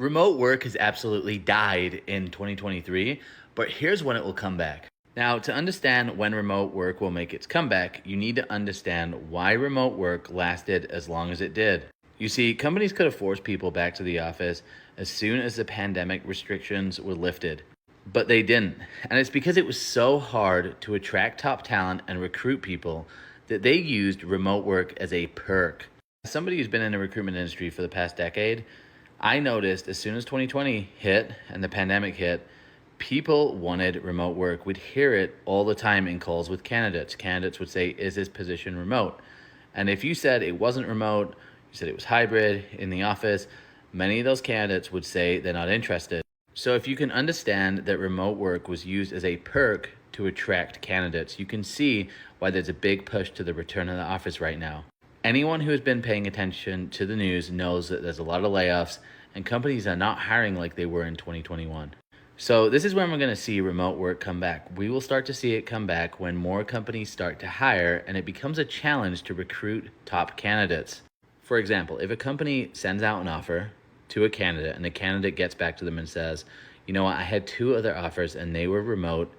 Remote work has absolutely died in 2023, but here's when it will come back. Now, to understand when remote work will make its comeback, you need to understand why remote work lasted as long as it did. You see, companies could have forced people back to the office as soon as the pandemic restrictions were lifted, but they didn't. And it's because it was so hard to attract top talent and recruit people that they used remote work as a perk. As somebody who's been in the recruitment industry for the past decade, I noticed as soon as 2020 hit and the pandemic hit, people wanted remote work. We'd hear it all the time in calls with candidates. Candidates would say, "Is this position remote?" And if you said it wasn't remote, you said it was hybrid in the office, many of those candidates would say they're not interested. So if you can understand that remote work was used as a perk to attract candidates, you can see why there's a big push to the return of the office right now. Anyone who has been paying attention to the news knows that there's a lot of layoffs and companies are not hiring like they were in 2021. So this is when we're going to see remote work come back. We will start to see it come back when more companies start to hire and it becomes a challenge to recruit top candidates. For example, if a company sends out an offer to a candidate and the candidate gets back to them and says, "You know what, I had two other offers and they were remote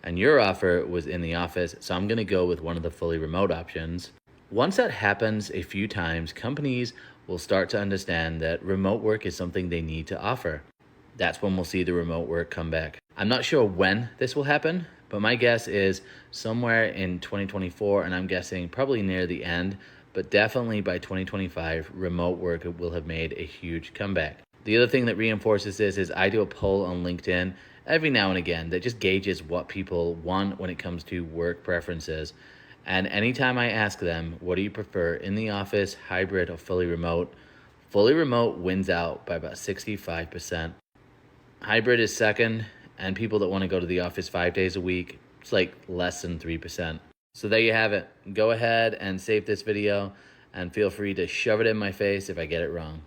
and your offer was in the office, so I'm going to go with one of the fully remote options." Once that happens a few times, companies will start to understand that remote work is something they need to offer. That's when we'll see the remote work come back. I'm not sure when this will happen, but my guess is somewhere in 2024, and I'm guessing probably near the end, but definitely by 2025, remote work will have made a huge comeback. The other thing that reinforces this is I do a poll on LinkedIn every now and again that just gauges what people want when it comes to work preferences. And anytime I ask them, what do you prefer, in the office, hybrid, or fully remote wins out by about 65%. Hybrid is second, and people that want to go to the office 5 days a week, it's like less than 3%. So there you have it. Go ahead and save this video and feel free to shove it in my face if I get it wrong.